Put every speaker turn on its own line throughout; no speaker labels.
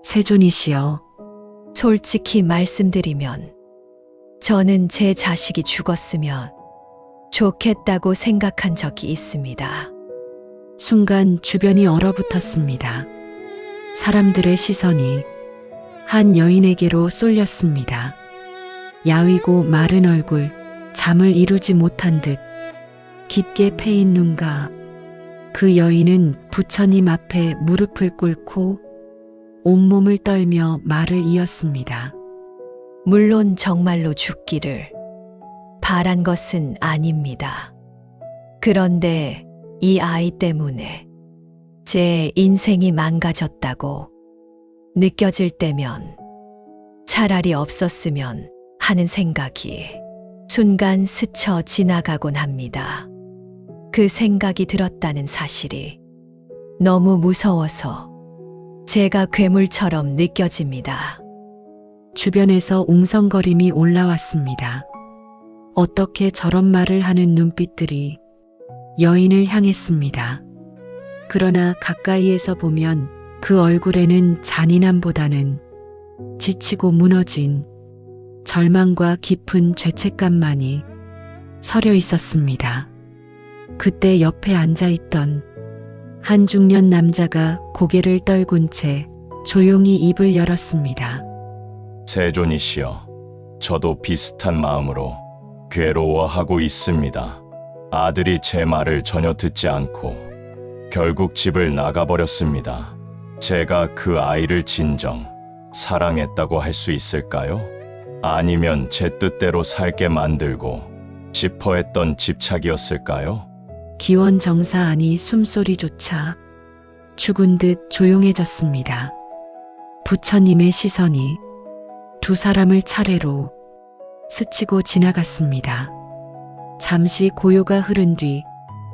세존이시여,
솔직히 말씀드리면 저는 제 자식이 죽었으면 좋겠다고 생각한 적이 있습니다.
순간 주변이 얼어붙었습니다. 사람들의 시선이 한 여인에게로 쏠렸습니다. 야위고 마른 얼굴, 잠을 이루지 못한 듯 깊게 패인 눈과 그 여인은 부처님 앞에 무릎을 꿇고 온몸을 떨며 말을 이었습니다.
물론 정말로 죽기를 바란 것은 아닙니다. 그런데 이 아이 때문에 제 인생이 망가졌다고 느껴질 때면 차라리 없었으면 하는 생각이 순간 스쳐 지나가곤 합니다. 그 생각이 들었다는 사실이 너무 무서워서 제가 괴물처럼 느껴집니다.
주변에서 웅성거림이 올라왔습니다. 어떻게 저런 말을 하는 눈빛들이 여인을 향했습니다. 그러나 가까이에서 보면 그 얼굴에는 잔인함보다는 지치고 무너진 절망과 깊은 죄책감만이 서려 있었습니다. 그때 옆에 앉아있던 한 중년 남자가 고개를 떨군 채 조용히 입을 열었습니다.
세존이시여, 저도 비슷한 마음으로 괴로워하고 있습니다. 아들이 제 말을 전혀 듣지 않고 결국 집을 나가버렸습니다. 제가 그 아이를 진정 사랑했다고 할 수 있을까요? 아니면 제 뜻대로 살게 만들고 싶어 했던 집착이었을까요?
기원정사 안이 숨소리조차 죽은 듯 조용해졌습니다. 부처님의 시선이 두 사람을 차례로 스치고 지나갔습니다. 잠시 고요가 흐른 뒤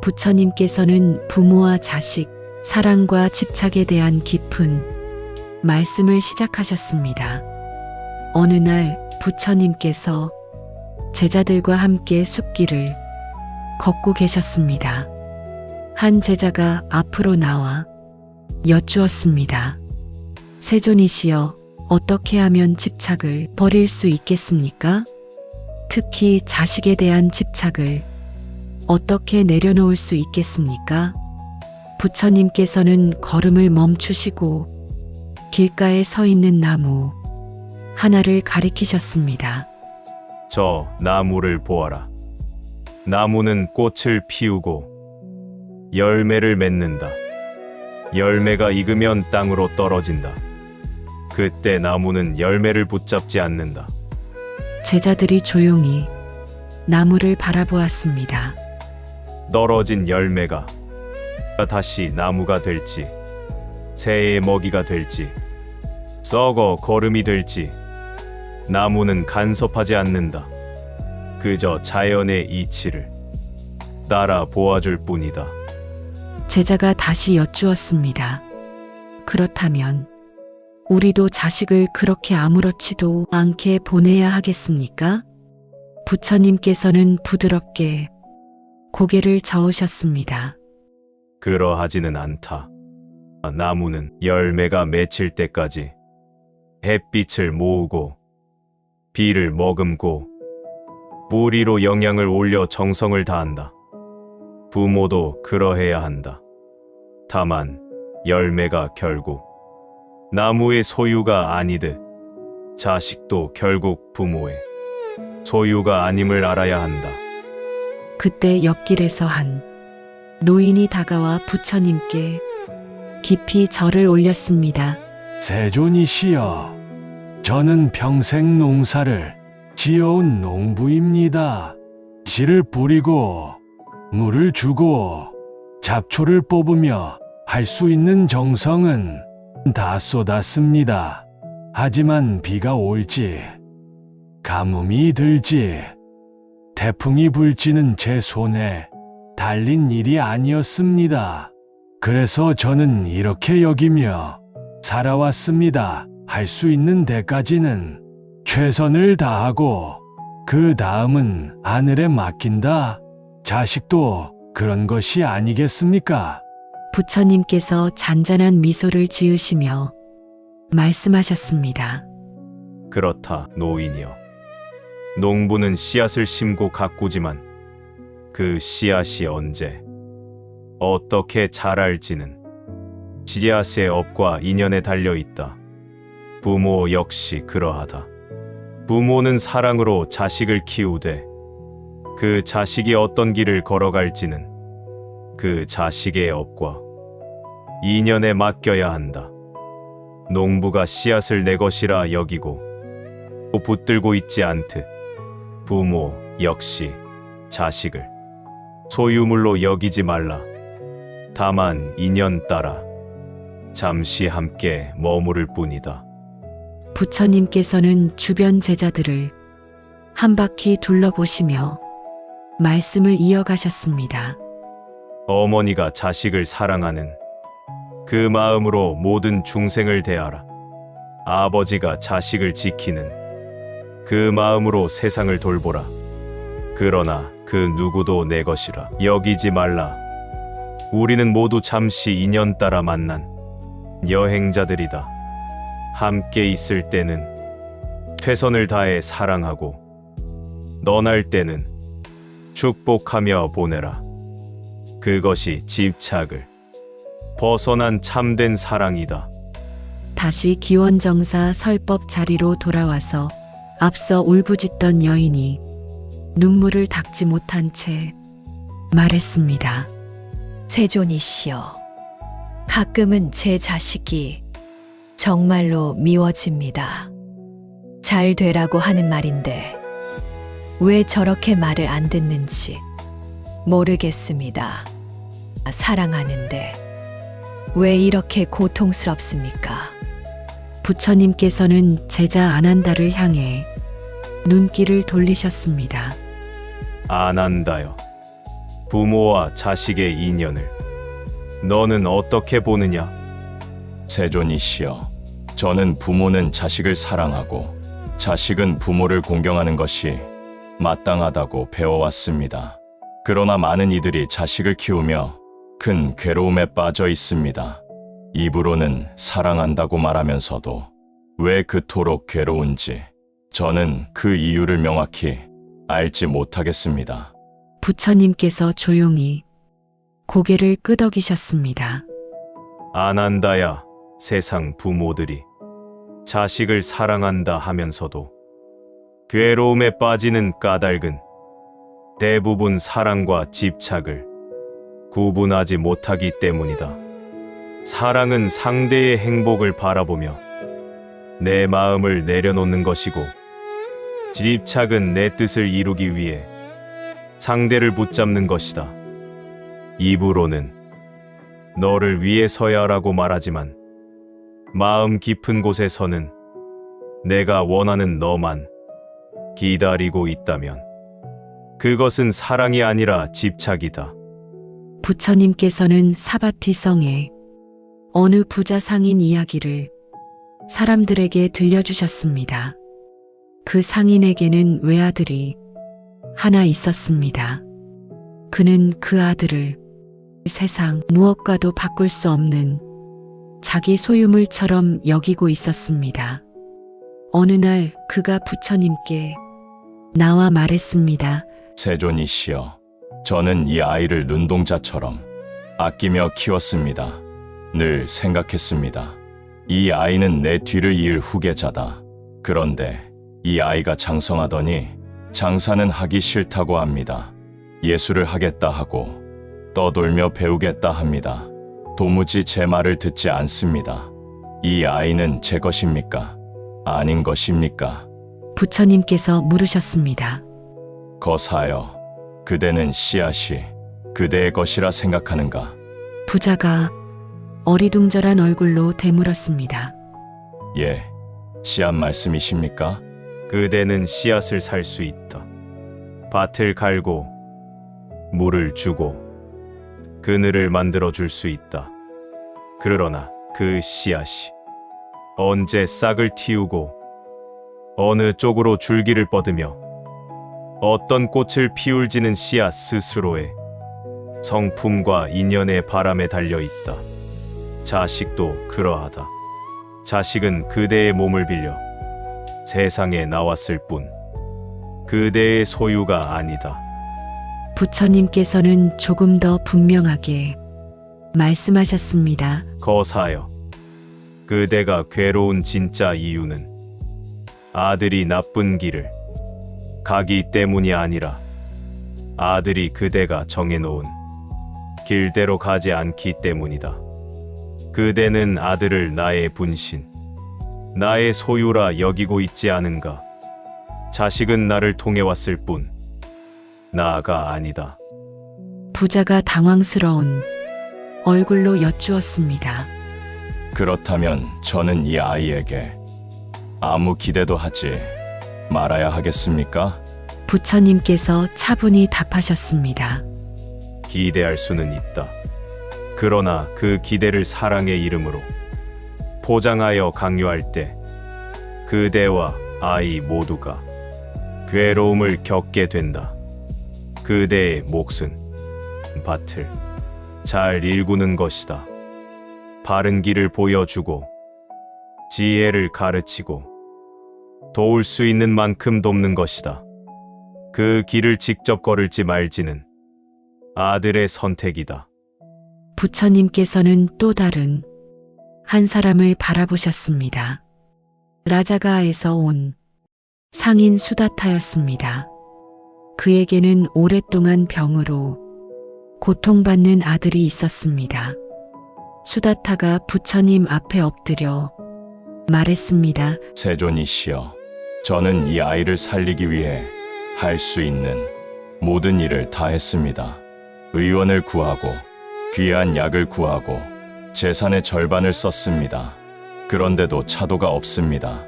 부처님께서는 부모와 자식, 사랑과 집착에 대한 깊은 말씀을 시작하셨습니다. 어느 날 부처님께서 제자들과 함께 숲길을 걷고 계셨습니다. 한 제자가 앞으로 나와 여쭈었습니다. 세존이시여, 어떻게 하면 집착을 버릴 수 있겠습니까? 특히 자식에 대한 집착을 어떻게 내려놓을 수 있겠습니까? 부처님께서는 걸음을 멈추시고 길가에 서 있는 나무 하나를 가리키셨습니다.
저 나무를 보아라. 나무는 꽃을 피우고 열매를 맺는다. 열매가 익으면 땅으로 떨어진다. 그때 나무는 열매를 붙잡지 않는다.
제자들이 조용히 나무를 바라보았습니다.
떨어진 열매가 다시 나무가 될지, 새의 먹이가 될지, 썩어 거름이 될지 나무는 간섭하지 않는다. 그저 자연의 이치를 따라 보아줄 뿐이다.
제자가 다시 여쭈었습니다. 그렇다면 우리도 자식을 그렇게 아무렇지도 않게 보내야 하겠습니까? 부처님께서는 부드럽게 고개를 저으셨습니다.
그러하지는 않다. 나무는 열매가 맺힐 때까지 햇빛을 모으고 비를 머금고 뿌리로 영양을 올려 정성을 다한다. 부모도 그러해야 한다. 다만 열매가 결국 나무의 소유가 아니듯 자식도 결국 부모의 소유가 아님을 알아야 한다.
그때 옆길에서 한 노인이 다가와 부처님께 깊이 절을 올렸습니다.
세존이시여, 저는 평생 농사를 지어온 농부입니다. 씨를 뿌리고 물을 주고 잡초를 뽑으며 할 수 있는 정성은 다 쏟았습니다. 하지만 비가 올지, 가뭄이 들지, 태풍이 불지는 제 손에 달린 일이 아니었습니다. 그래서 저는 이렇게 여기며 살아왔습니다. 할 수 있는 데까지는 최선을 다하고 그 다음은 하늘에 맡긴다. 자식도 그런 것이 아니겠습니까?
부처님께서 잔잔한 미소를 지으시며 말씀하셨습니다.
그렇다, 노인이여. 농부는 씨앗을 심고 가꾸지만 그 씨앗이 언제, 어떻게 자랄지는 씨앗의 업과 인연에 달려 있다. 부모 역시 그러하다. 부모는 사랑으로 자식을 키우되 그 자식이 어떤 길을 걸어갈지는 그 자식의 업과 인연에 맡겨야 한다. 농부가 씨앗을 내 것이라 여기고 또 붙들고 있지 않듯 부모 역시 자식을 소유물로 여기지 말라. 다만 인연 따라 잠시 함께 머무를 뿐이다.
부처님께서는 주변 제자들을 한 바퀴 둘러보시며 말씀을 이어가셨습니다.
어머니가 자식을 사랑하는 그 마음으로 모든 중생을 대하라. 아버지가 자식을 지키는 그 마음으로 세상을 돌보라. 그러나 그 누구도 내 것이라 여기지 말라. 우리는 모두 잠시 인연 따라 만난 여행자들이다. 함께 있을 때는 최선을 다해 사랑하고 떠날 때는 축복하며 보내라. 그것이 집착을 벗어난 참된 사랑이다.
다시 기원정사 설법 자리로 돌아와서 앞서 울부짖던 여인이 눈물을 닦지 못한 채 말했습니다.
세존이시여, 가끔은 제 자식이 정말로 미워집니다. 잘 되라고 하는 말인데 왜 저렇게 말을 안 듣는지 모르겠습니다. 사랑하는데 왜 이렇게 고통스럽습니까?
부처님께서는 제자 아난다를 향해 눈길을 돌리셨습니다.
아난다여, 부모와 자식의 인연을 너는 어떻게 보느냐?
세존이시여, 저는 부모는 자식을 사랑하고 자식은 부모를 공경하는 것이 마땅하다고 배워왔습니다. 그러나 많은 이들이 자식을 키우며 큰 괴로움에 빠져 있습니다. 입으로는 사랑한다고 말하면서도 왜 그토록 괴로운지 저는 그 이유를 명확히 알지 못하겠습니다.
부처님께서 조용히 고개를 끄덕이셨습니다.
아난다야, 세상 부모들이 자식을 사랑한다 하면서도 괴로움에 빠지는 까닭은 대부분 사랑과 집착을 구분하지 못하기 때문이다. 사랑은 상대의 행복을 바라보며 내 마음을 내려놓는 것이고, 집착은 내 뜻을 이루기 위해 상대를 붙잡는 것이다. 입으로는 너를 위해서야라고 말하지만 마음 깊은 곳에서는 내가 원하는 너만 기다리고 있다면 그것은 사랑이 아니라 집착이다.
부처님께서는 사바티성의 어느 부자 상인 이야기를 사람들에게 들려주셨습니다. 그 상인에게는 외아들이 하나 있었습니다. 그는 그 아들을 세상 무엇과도 바꿀 수 없는 자기 소유물처럼 여기고 있었습니다. 어느 날 그가 부처님께 나와 말했습니다.
세존이시여, 저는 이 아이를 눈동자처럼 아끼며 키웠습니다. 늘 생각했습니다. 이 아이는 내 뒤를 이을 후계자다. 그런데 이 아이가 장성하더니 장사는 하기 싫다고 합니다. 예술을 하겠다 하고 떠돌며 배우겠다 합니다. 도무지 제 말을 듣지 않습니다. 이 아이는 제 것입니까? 아닌 것입니까?
부처님께서 물으셨습니다.
거사여, 그대는 씨앗이 그대의 것이라 생각하는가?
부자가 어리둥절한 얼굴로 되물었습니다.
예, 씨앗 말씀이십니까?
그대는 씨앗을 살 수 있다. 밭을 갈고 물을 주고 그늘을 만들어 줄 수 있다. 그러나 그 씨앗이 언제 싹을 틔우고 어느 쪽으로 줄기를 뻗으며 어떤 꽃을 피울지는 씨앗 스스로의 성품과 인연의 바람에 달려 있다. 자식도 그러하다. 자식은 그대의 몸을 빌려 세상에 나왔을 뿐 그대의 소유가 아니다.
부처님께서는 조금 더 분명하게 말씀하셨습니다.
거사여, 그대가 괴로운 진짜 이유는 아들이 나쁜 길을 가기 때문이 아니라 아들이 그대가 정해놓은 길대로 가지 않기 때문이다. 그대는 아들을 나의 분신, 나의 소유라 여기고 있지 않은가? 자식은 나를 통해 왔을 뿐 나가 아니다.
부자가 당황스러운 얼굴로 여쭈었습니다.
그렇다면 저는 이 아이에게 아무 기대도 하지 말아야 하겠습니까?
부처님께서 차분히 답하셨습니다.
기대할 수는 있다. 그러나 그 기대를 사랑의 이름으로 포장하여 강요할 때 그대와 아이 모두가 괴로움을 겪게 된다. 그대의 몫은 밭을 잘 일구는 것이다. 바른 길을 보여주고 지혜를 가르치고 도울 수 있는 만큼 돕는 것이다. 그 길을 직접 걸을지 말지는 아들의 선택이다.
부처님께서는 또 다른 한 사람을 바라보셨습니다. 라자가에서 온 상인 수다타였습니다. 그에게는 오랫동안 병으로 고통받는 아들이 있었습니다. 수다타가 부처님 앞에 엎드려 말했습니다.
세존이시여, 저는 이 아이를 살리기 위해 할 수 있는 모든 일을 다 했습니다. 의원을 구하고 귀한 약을 구하고 재산의 절반을 썼습니다. 그런데도 차도가 없습니다.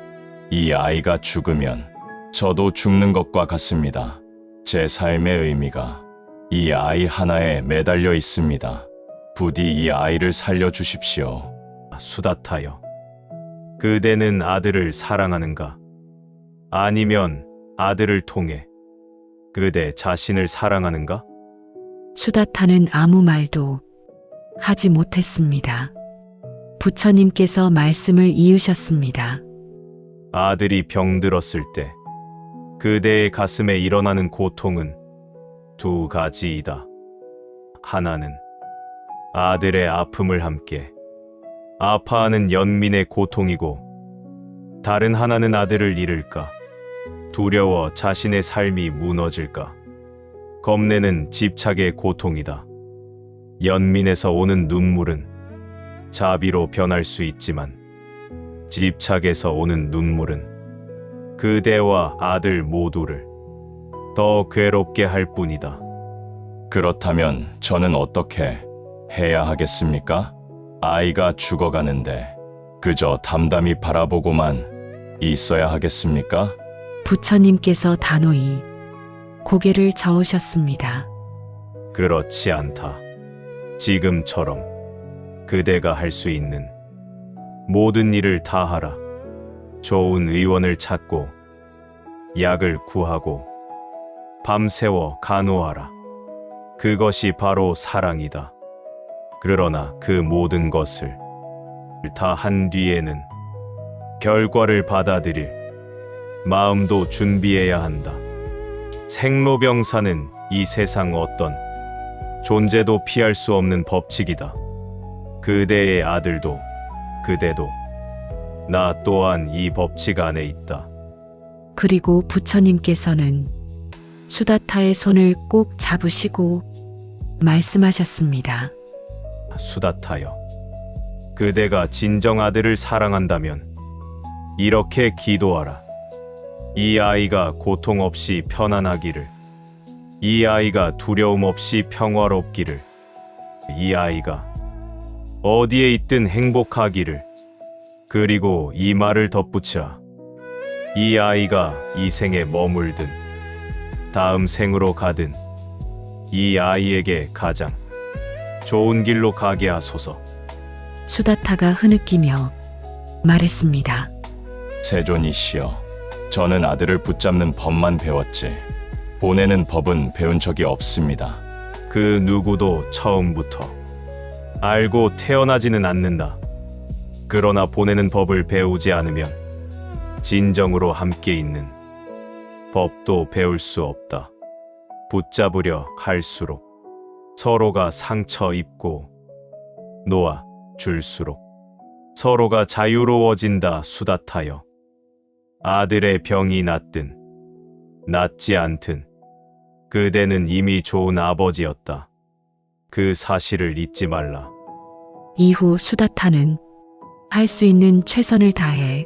이 아이가 죽으면 저도 죽는 것과 같습니다. 제 삶의 의미가 이 아이 하나에 매달려 있습니다. 부디 이 아이를 살려주십시오.
수다타여, 그대는 아들을 사랑하는가? 아니면 아들을 통해 그대 자신을 사랑하는가?
수다타는 아무 말도 하지 못했습니다. 부처님께서 말씀을 이으셨습니다.
아들이 병들었을 때 그대의 가슴에 일어나는 고통은 두 가지이다. 하나는 아들의 아픔을 함께 아파하는 연민의 고통이고, 다른 하나는 아들을 잃을까 두려워 자신의 삶이 무너질까 겁내는 집착의 고통이다. 연민에서 오는 눈물은 자비로 변할 수 있지만 집착에서 오는 눈물은 그대와 아들 모두를 더 괴롭게 할 뿐이다.
그렇다면 저는 어떻게 해야 하겠습니까? 아이가 죽어가는데 그저 담담히 바라보고만 있어야 하겠습니까?
부처님께서 단호히 고개를 저으셨습니다.
그렇지 않다. 지금처럼 그대가 할 수 있는 모든 일을 다 하라. 좋은 의원을 찾고 약을 구하고 밤새워 간호하라. 그것이 바로 사랑이다. 그러나 그 모든 것을 다 한 뒤에는 결과를 받아들일 마음도 준비해야 한다. 생로병사는 이 세상 어떤 존재도 피할 수 없는 법칙이다. 그대의 아들도 그대도 나 또한 이 법칙 안에 있다.
그리고 부처님께서는 수다타의 손을 꼭 잡으시고 말씀하셨습니다.
수다타여, 그대가 진정 아들을 사랑한다면 이렇게 기도하라. 이 아이가 고통 없이 편안하기를, 이 아이가 두려움 없이 평화롭기를, 이 아이가 어디에 있든 행복하기를. 그리고 이 말을 덧붙이라. 이 아이가 이 생에 머물든 다음 생으로 가든 이 아이에게 가장 좋은 길로 가게 하소서.
수다타가 흐느끼며 말했습니다.
세존이시여, 저는 아들을 붙잡는 법만 배웠지 보내는 법은 배운 적이 없습니다.
그 누구도 처음부터 알고 태어나지는 않는다. 그러나 보내는 법을 배우지 않으면 진정으로 함께 있는 법도 배울 수 없다. 붙잡으려 할수록 서로가 상처 입고 놓아 줄수록 서로가 자유로워진다. 수다타여, 아들의 병이 낫든 낫지 않든 그대는 이미 좋은 아버지였다. 그 사실을 잊지 말라.
이후 수다타는 할 수 있는 최선을 다해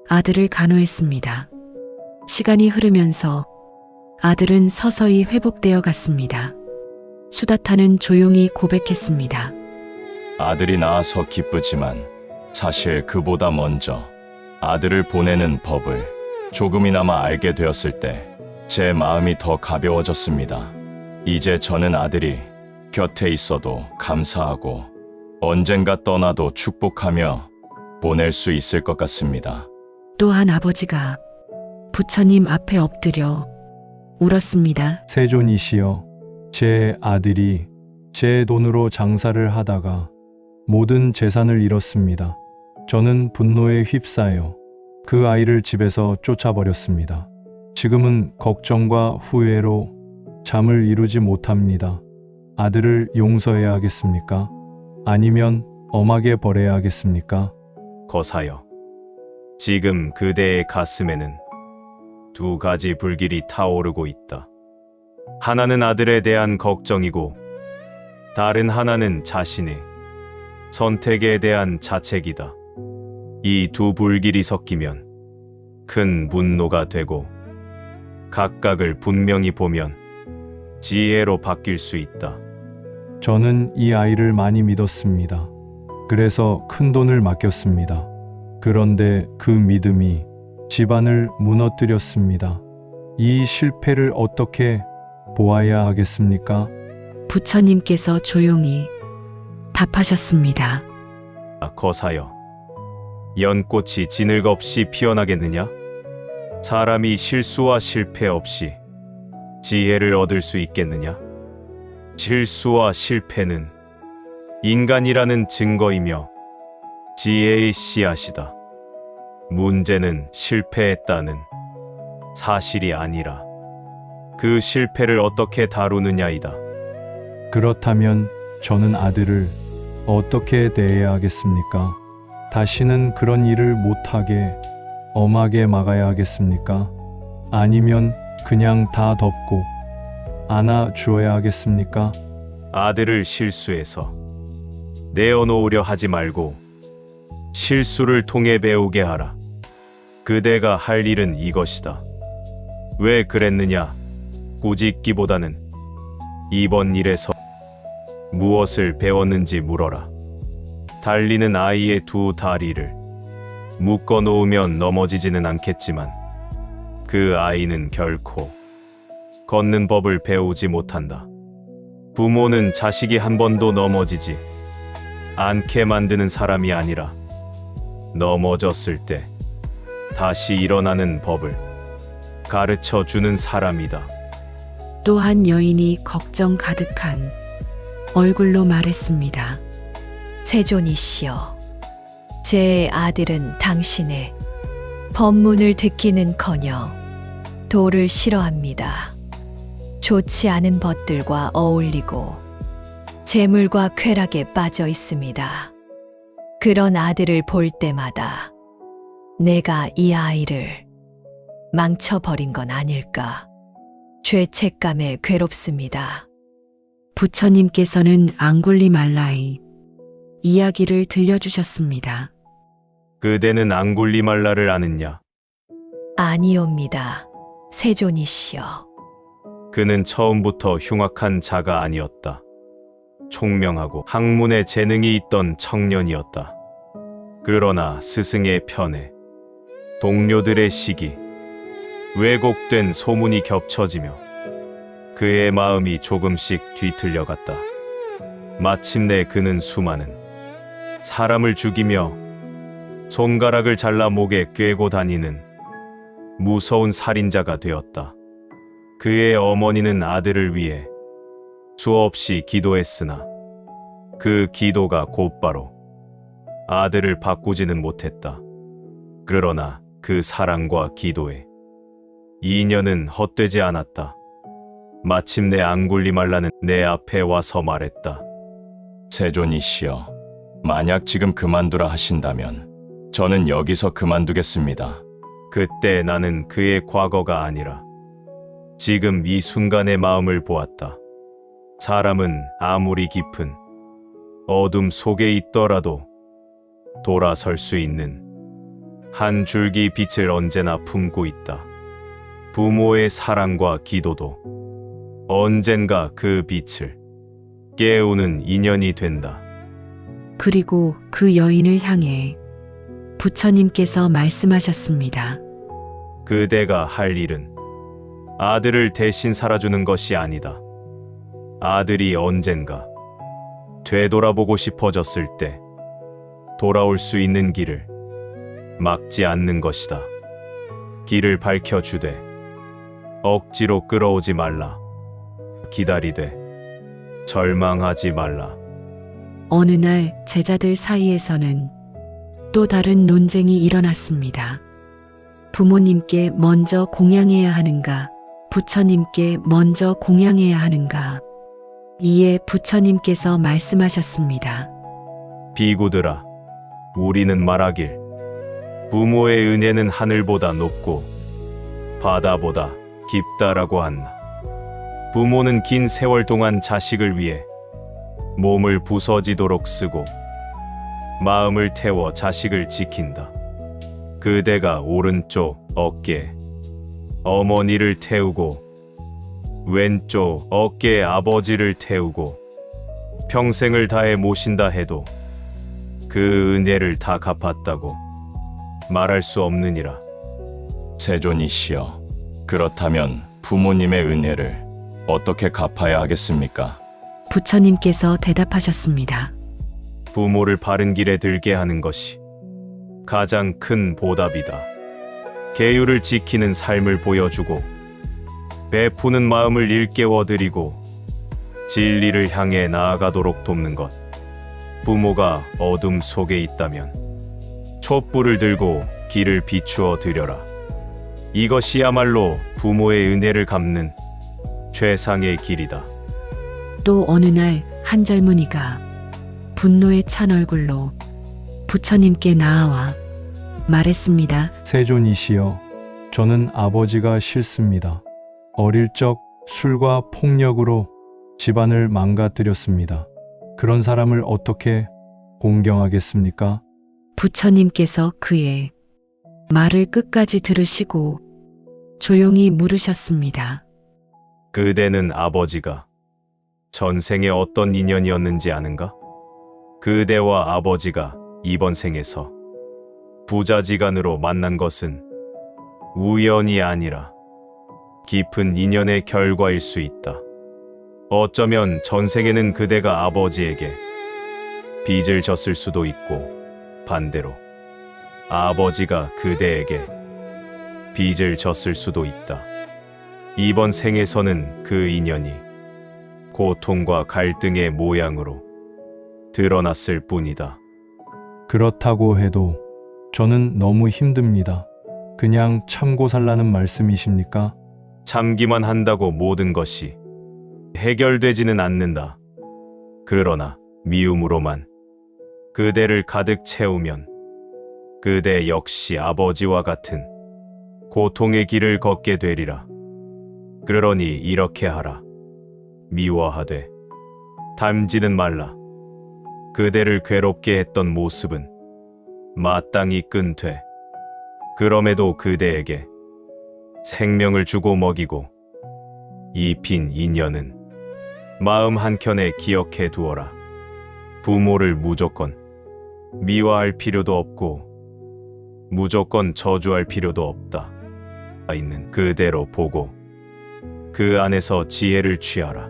아들을 간호했습니다. 시간이 흐르면서 아들은 서서히 회복되어 갔습니다. 수다타는 조용히 고백했습니다.
아들이 나아서 기쁘지만 사실 그보다 먼저 아들을 보내는 법을 조금이나마 알게 되었을 때 제 마음이 더 가벼워졌습니다. 이제 저는 아들이 곁에 있어도 감사하고 언젠가 떠나도 축복하며 보낼 수 있을 것 같습니다.
또한 아버지가 부처님 앞에 엎드려 울었습니다.
세존이시여, 제 아들이 제 돈으로 장사를 하다가 모든 재산을 잃었습니다. 저는 분노에 휩싸여 그 아이를 집에서 쫓아버렸습니다. 지금은 걱정과 후회로 잠을 이루지 못합니다. 아들을 용서해야 하겠습니까? 아니면 엄하게 벌해야 하겠습니까?
거사여, 지금 그대의 가슴에는 두 가지 불길이 타오르고 있다. 하나는 아들에 대한 걱정이고 다른 하나는 자신의 선택에 대한 자책이다. 이 두 불길이 섞이면 큰 분노가 되고 각각을 분명히 보면 지혜로 바뀔 수 있다.
저는 이 아이를 많이 믿었습니다. 그래서 큰 돈을 맡겼습니다. 그런데 그 믿음이 집안을 무너뜨렸습니다. 이 실패를 어떻게 보아야 하겠습니까?
부처님께서 조용히 답하셨습니다.
거사여, 연꽃이 지늘 없이 피어나겠느냐? 사람이 실수와 실패 없이 지혜를 얻을 수 있겠느냐? 실수와 실패는 인간이라는 증거이며 지혜의 씨앗이다. 문제는 실패했다는 사실이 아니라 그 실패를 어떻게 다루느냐이다.
그렇다면 저는 아들을 어떻게 대해야 하겠습니까? 다시는 그런 일을 못하게 엄하게 막아야 하겠습니까? 아니면 그냥 다 덮고 안아주어야 하겠습니까?
아들을 실수해서 내어놓으려 하지 말고 실수를 통해 배우게 하라. 그대가 할 일은 이것이다. 왜 그랬느냐? 꾸짖기보다는 이번 일에서 무엇을 배웠는지 물어라. 달리는 아이의 두 다리를 묶어 놓으면 넘어지지는 않겠지만 그 아이는 결코 걷는 법을 배우지 못한다. 부모는 자식이 한 번도 넘어지지 않게 만드는 사람이 아니라 넘어졌을 때 다시 일어나는 법을 가르쳐 주는 사람이다.
또 한 여인이 걱정 가득한 얼굴로 말했습니다.
세존이시여, 제 아들은 당신의 법문을 듣기는커녕 도를 싫어합니다. 좋지 않은 벗들과 어울리고 재물과 쾌락에 빠져 있습니다. 그런 아들을 볼 때마다 내가 이 아이를 망쳐버린 건 아닐까 죄책감에 괴롭습니다.
부처님께서는 앙굴리말라의 이야기를 들려주셨습니다.
그대는 앙굴리말라를 아느냐?
아니옵니다. 세존이시여.
그는 처음부터 흉악한 자가 아니었다. 총명하고 학문에 재능이 있던 청년이었다. 그러나 스승의 편에 동료들의 시기, 왜곡된 소문이 겹쳐지며 그의 마음이 조금씩 뒤틀려갔다. 마침내 그는 수많은 사람을 죽이며 손가락을 잘라 목에 꿰고 다니는 무서운 살인자가 되었다. 그의 어머니는 아들을 위해 수없이 기도했으나 그 기도가 곧바로 아들을 바꾸지는 못했다. 그러나 그 사랑과 기도에 인연은 헛되지 않았다. 마침내 앙굴리말라는 내 앞에 와서 말했다.
세존이시여, 만약 지금 그만두라 하신다면 저는 여기서 그만두겠습니다.
그때 나는 그의 과거가 아니라 지금 이 순간의 마음을 보았다. 사람은 아무리 깊은 어둠 속에 있더라도 돌아설 수 있는 한 줄기 빛을 언제나 품고 있다. 부모의 사랑과 기도도 언젠가 그 빛을 깨우는 인연이 된다.
그리고 그 여인을 향해 부처님께서 말씀하셨습니다.
그대가 할 일은 아들을 대신 살아주는 것이 아니다. 아들이 언젠가 되돌아보고 싶어졌을 때 돌아올 수 있는 길을 막지 않는 것이다. 길을 밝혀주되 억지로 끌어오지 말라. 기다리되 절망하지 말라.
어느 날 제자들 사이에서는 또 다른 논쟁이 일어났습니다. 부모님께 먼저 공양해야 하는가, 부처님께 먼저 공양해야 하는가. 이에 부처님께서 말씀하셨습니다.
비구들아, 우리는 말하길 부모의 은혜는 하늘보다 높고 바다보다 깊다라고 한다. 부모는 긴 세월 동안 자식을 위해 몸을 부서지도록 쓰고 마음을 태워 자식을 지킨다. 그대가 오른쪽 어깨에 어머니를 태우고 왼쪽 어깨에 아버지를 태우고 평생을 다해 모신다 해도 그 은혜를 다 갚았다고 말할 수 없느니라.
세존이시여, 그렇다면 부모님의 은혜를 어떻게 갚아야 하겠습니까?
부처님께서 대답하셨습니다.
부모를 바른 길에 들게 하는 것이 가장 큰 보답이다. 계율을 지키는 삶을 보여주고 베푸는 마음을 일깨워드리고 진리를 향해 나아가도록 돕는 것. 부모가 어둠 속에 있다면 촛불을 들고 길을 비추어 드려라. 이것이야말로 부모의 은혜를 갚는 최상의 길이다.
또 어느 날 한 젊은이가 분노에 찬 얼굴로 부처님께 나아와 말했습니다.
세존이시여, 저는 아버지가 싫습니다. 어릴 적 술과 폭력으로 집안을 망가뜨렸습니다. 그런 사람을 어떻게 공경하겠습니까?
부처님께서 그의 말을 끝까지 들으시고 조용히 물으셨습니다.
그대는 아버지가 전생에 어떤 인연이었는지 아는가? 그대와 아버지가 이번 생에서 부자지간으로 만난 것은 우연이 아니라 깊은 인연의 결과일 수 있다. 어쩌면 전생에는 그대가 아버지에게 빚을 졌을 수도 있고 반대로 아버지가 그대에게 빚을 졌을 수도 있다. 이번 생에서는 그 인연이 고통과 갈등의 모양으로 드러났을 뿐이다.
그렇다고 해도 저는 너무 힘듭니다. 그냥 참고 살라는 말씀이십니까?
참기만 한다고 모든 것이 해결되지는 않는다. 그러나 미움으로만 그대를 가득 채우면 그대 역시 아버지와 같은 고통의 길을 걷게 되리라. 그러니 이렇게 하라. 미워하되 닮지는 말라. 그대를 괴롭게 했던 모습은 마땅히 끈되 그럼에도 그대에게 생명을 주고 먹이고 이 빈 인연은 마음 한켠에 기억해 두어라. 부모를 무조건 미워할 필요도 없고 무조건 저주할 필요도 없다. 있는 그대로 보고 그 안에서 지혜를 취하라.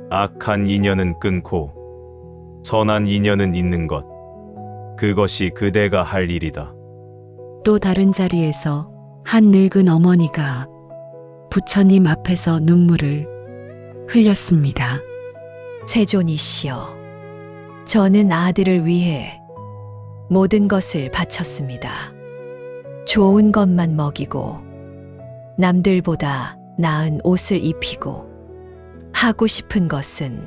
악한 인연은 끊고 선한 인연은 있는 것. 그것이 그대가 할 일이다.
또 다른 자리에서 한 늙은 어머니가 부처님 앞에서 눈물을 흘렸습니다.
세존이시여, 저는 아들을 위해 모든 것을 바쳤습니다. 좋은 것만 먹이고 남들보다 나은 옷을 입히고 하고 싶은 것은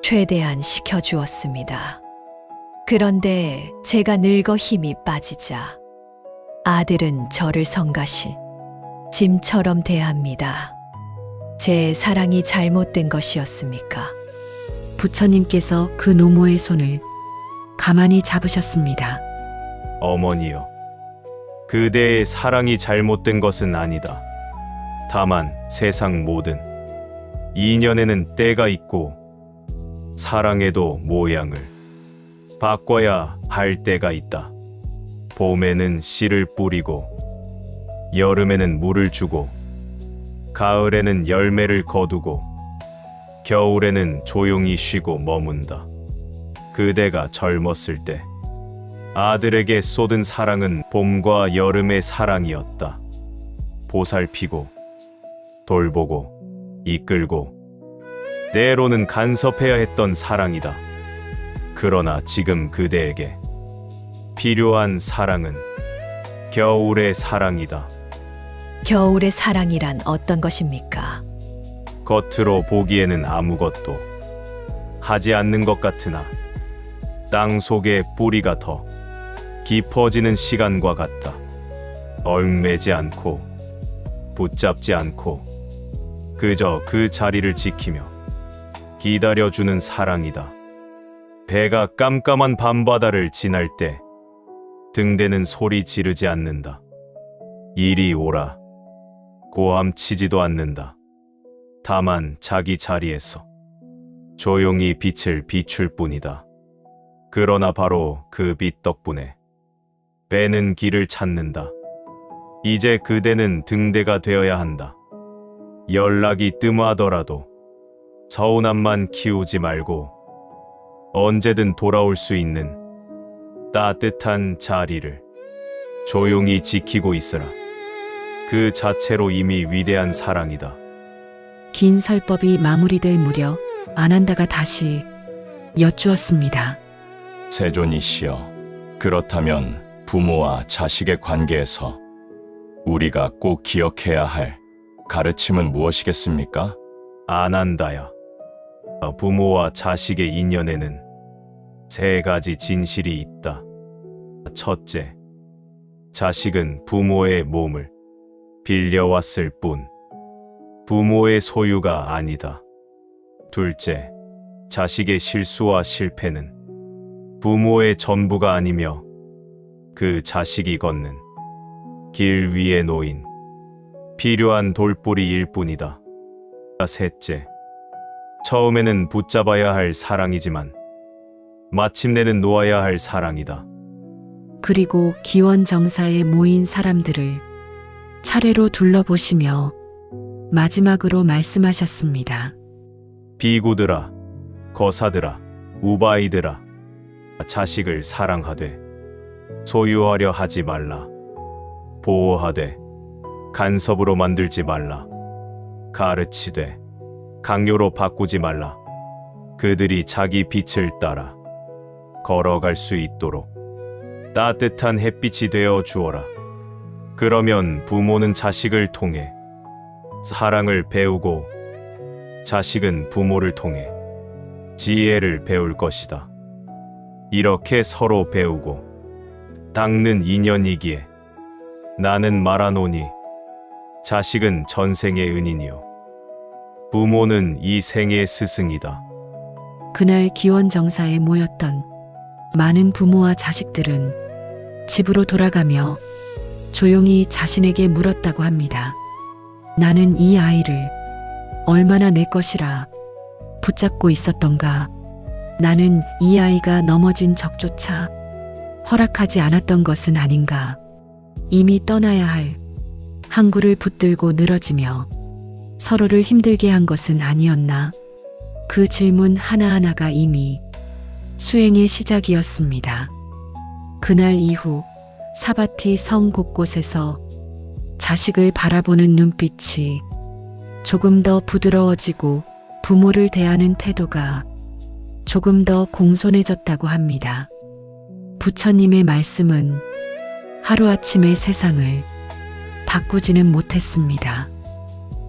최대한 시켜주었습니다. 그런데 제가 늙어 힘이 빠지자 아들은 저를 성가시 짐처럼 대합니다. 제 사랑이 잘못된 것이었습니까?
부처님께서 그 노모의 손을 가만히 잡으셨습니다.
어머니여, 그대의 사랑이 잘못된 것은 아니다. 다만 세상 모든 인연에는 때가 있고 사랑에도 모양을 바꿔야 할 때가 있다. 봄에는 씨를 뿌리고 여름에는 물을 주고 가을에는 열매를 거두고 겨울에는 조용히 쉬고 머문다. 그대가 젊었을 때 아들에게 쏟은 사랑은 봄과 여름의 사랑이었다. 보살피고 돌보고 이끌고 때로는 간섭해야 했던 사랑이다. 그러나 지금 그대에게 필요한 사랑은 겨울의 사랑이다.
겨울의 사랑이란 어떤 것입니까?
겉으로 보기에는 아무것도 하지 않는 것 같으나 땅 속의 뿌리가 더 깊어지는 시간과 같다. 얽매지 않고 붙잡지 않고 그저 그 자리를 지키며 기다려주는 사랑이다. 배가 깜깜한 밤바다를 지날 때 등대는 소리 지르지 않는다. 이리 오라 고함치지도 않는다. 다만 자기 자리에서 조용히 빛을 비출 뿐이다. 그러나 바로 그 빛 덕분에 배는 길을 찾는다. 이제 그대는 등대가 되어야 한다. 연락이 뜸하더라도 서운함만 키우지 말고 언제든 돌아올 수 있는 따뜻한 자리를 조용히 지키고 있으라. 그 자체로 이미 위대한 사랑이다.
긴 설법이 마무리될 무렵 아난다가 다시 여쭈었습니다.
세존이시여, 그렇다면 부모와 자식의 관계에서 우리가 꼭 기억해야 할 가르침은 무엇이겠습니까?
아난다야. 부모와 자식의 인연에는 세 가지 진실이 있다. 첫째, 자식은 부모의 몸을 빌려왔을 뿐 부모의 소유가 아니다. 둘째, 자식의 실수와 실패는 부모의 전부가 아니며 그 자식이 걷는 길 위에 놓인 필요한 돌뿌리일 뿐이다. 셋째, 처음에는 붙잡아야 할 사랑이지만 마침내는 놓아야 할 사랑이다.
그리고 기원정사에 모인 사람들을 차례로 둘러보시며 마지막으로 말씀하셨습니다.
비구들아, 거사들아, 우바이들아, 자식을 사랑하되 소유하려 하지 말라. 보호하되 간섭으로 만들지 말라. 가르치되 강요로 바꾸지 말라. 그들이 자기 빛을 따라 걸어갈 수 있도록 따뜻한 햇빛이 되어 주어라. 그러면 부모는 자식을 통해 사랑을 배우고 자식은 부모를 통해 지혜를 배울 것이다. 이렇게 서로 배우고 닦는 인연이기에 나는 말하노니 자식은 전생의 은인이요 부모는 이 생의 스승이다.
그날 기원정사에 모였던 많은 부모와 자식들은 집으로 돌아가며 조용히 자신에게 물었다고 합니다. 나는 이 아이를 얼마나 내 것이라 붙잡고 있었던가. 나는 이 아이가 넘어진 적조차 허락하지 않았던 것은 아닌가. 이미 떠나야 할 항구를 붙들고 늘어지며 서로를 힘들게 한 것은 아니었나. 그 질문 하나하나가 이미 수행의 시작이었습니다. 그날 이후 사바티 성 곳곳에서 자식을 바라보는 눈빛이 조금 더 부드러워지고 부모를 대하는 태도가 조금 더 공손해졌다고 합니다. 부처님의 말씀은 하루아침에 세상을 바꾸지는 못했습니다.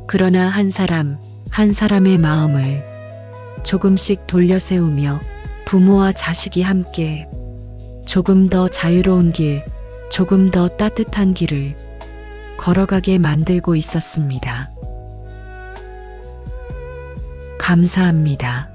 그러나 한 사람 한 사람의 마음을 조금씩 돌려세우며 부모와 자식이 함께 조금 더 자유로운 길, 조금 더 따뜻한 길을 걸어가게 만들고 있었습니다. 감사합니다.